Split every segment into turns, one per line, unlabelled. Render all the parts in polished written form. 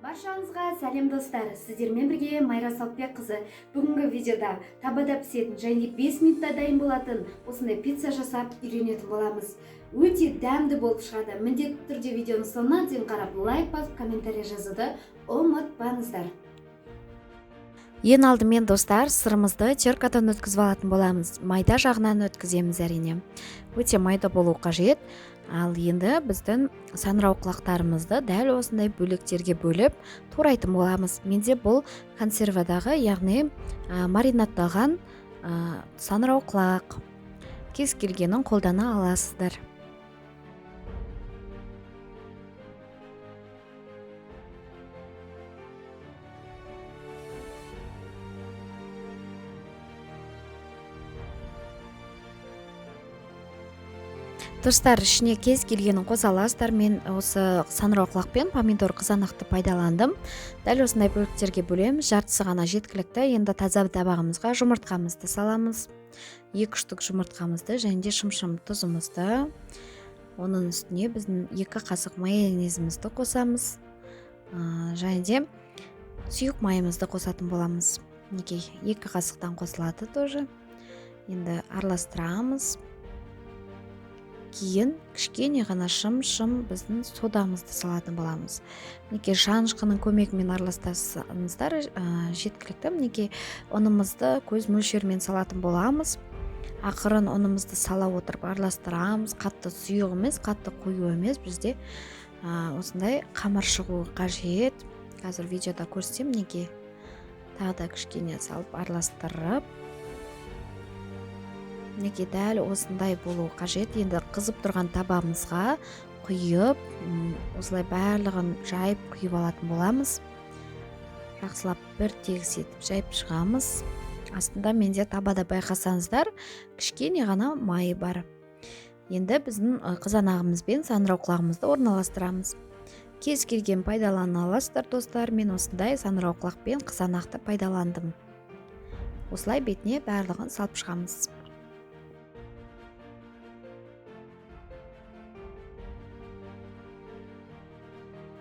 Баршаңызға сәлем достар, сіздермен бірге Майра Салтбек қызы. Бүгінгі видеода табада пісетін және 5 минутта дайын болатын осындай пицца жасап үйренетін боламыз. Өте дәмді болып шығады. Міндетті түрде видеоның соңына дейін қарап лайк басып комментарий жазуды ұмытпаңыздар. Ең алдымен достар, сырымызды теркадан өткізіп алатын боламыз. Майда жағынан өткіземіз әрине. Өте майда болу қажет. Ал енді біздің саңырауқұлақтарымызды дәл осындай бөліктерге бөліп турайтын боламыз. Менде бұл консервадағы, яғни маринадталған саңырауқұлақ. Кез келгенін қолдана аласыздар. Достар, ішіне кез келгенін қоса аласыздар. Мен осы саңырауқұлақ пен помидор қызанақты пайдаландым. Дәл осындай бөліктерге бөлеміз. Жартысы ғана жеткілікті. Енді таза табағымызға жұмыртқамызды саламыз. 2 штук жұмыртқамызды және де шым-шым тұзымызды. Оның үстіне біздің 2 қасық майонезімізді қосамыз. Және де сұйық майымызды қосатын боламыз. 2 қасықтан қосылады тоже. Енді араластырамыз. Кейін кішкене ғана шым-шым біздің содамызды салатын боламыз. Шанышқының көмегімен араластырсаңыздар жеткілікті. Ұнымызды көз мөлшерімен салатын боламыз. Ақырын ұнымызды сала отырып араластырамыз. Қатты сұйық емес, қатты қою емес. Бізде осындай қамыр шығуы қажет. Қазір видеода көрсем, тағы да кішкене салып араластырып. Дәл осындай болу қажет. Енді қызып тұрған табамызға құйып, осылай барлығын жайып құйып алатын боламыз. Жақсылап бір тегіс етіп жайып шығамыз. Астында менде табада байқасаңыздар, кішкене ғана майы бар. Енді біздің қызанағымыз бен саңырауқұлағымызды орналастырамыз. Кез келген пайдалана аласыздар достар. Мен осындай саңырауқұлақ пен қызанақты пайдаландым. Осылай бетіне барлығын салып шығамыз.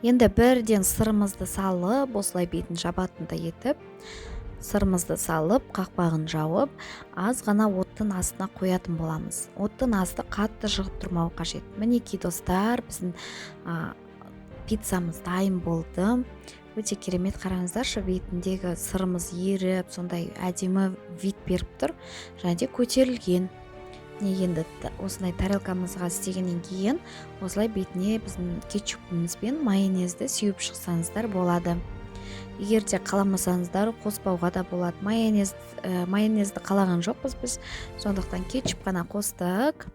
Енді бірден сырымызды салып, осылай бетін жабатындай етіп, сырымызды салып, қақпағын жауып, аз ғана оттың астына қоятын боламыз. Оттың асты қатты шығып тұрмау қажет. Мінекей достар, біздің пиццамыз дайын болды. Өте керемет, қараңыздаршы, бетіндегі сырымыз еріп, сондай әдемі вид беріп тұр, және де көтерілген. Енді осындай тарелкамызға істегеннен кейін осылай бетіне біздің кетчупымыз бен майонезді сеуіп шықсаңыздар болады. Егер де қаламасаңыздар қоспауға да болады. Майонезді қалаған жоқпыз біз, сондықтан кетчуп қана қостық.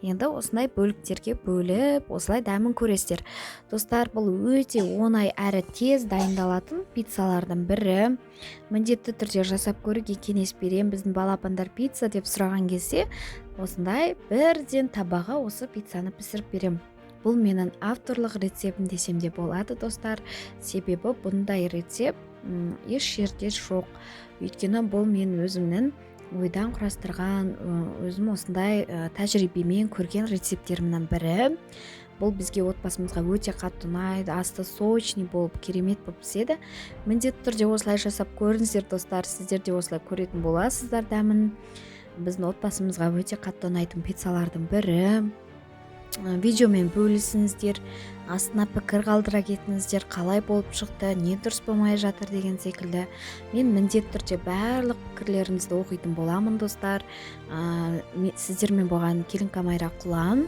Енді осындай бөліктерге бөліп, осылай дәмін көресіздер. Достар, бұл өте оңай әрі тез дайындалатын пиццалардың бірі. Міндетті түрде жасап көруге кеңес берем. Біздің балапандар пицца деп сұраған кезде, осындай бірден табаға осы пиццаны пісіріп берем. Бұл менің авторлық рецептім десем де болады достар. Себебі бұндай рецепт еш жерде жоқ. Өйткені бұл мен өзімнің ойдан құрастырған, өзім осындай тәжірибемен көрген рецепттерімнің бірі. Бұл бізге отбасымызға өте қатты ұнайды. Асты сочный болып, керемет болып піседі. Міндетті түрде осылай жасап көріңіздер достар. Сіздер де осылай көретін боласыздар дәмін. Біздің отбасымызға өте қатты ұнайтын пиццалардың бірі. Видеомен бөлісіңіздер, астына пікір қалдыра кетіңіздер, қалай болып шықты, не дұрыс болмай жатыр деген секілді. Мен міндетті түрде барлық пікірлеріңізді оқитын боламын достар. Сіздермен болған Келінка Майра Құлан.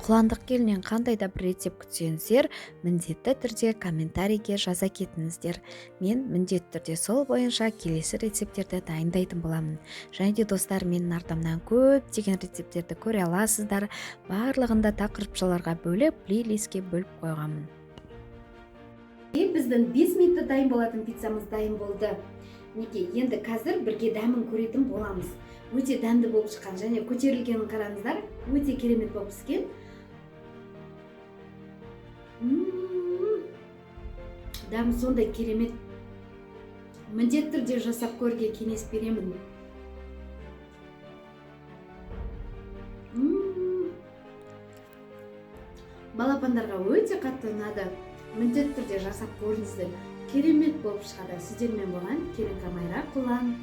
Құландық келінен қандай да бір рецепт күтсеңіздер, міндетті түрде комментарийге жаза кетіңіздер. Мен міндетті түрде сол бойынша келесі рецепттерді дайындайтын боламын. Және де достар, менің артымнан көптеген рецепттерді көре аласыздар. Барлығында тақырыпшаларға бөліп, плейлистке бөліп қойғанмын. Біздің 5 минутта дайын болатын пиццамыз дайын болды. Енді қазір бірге дәмін көретін боламыз. Өте дәмді болып шыққан, және көтерілгенін қараңыздар, өте керемет болып піскен. Дәмі сондай керемет. Міндетті түрде жасап көруге кеңес беремін. Балапандарға өте қатты ұнады.
міндетті түрде жасап көріңіздер. Керемет болып шығады. Сіздермен болған Келінка Майра Құлан.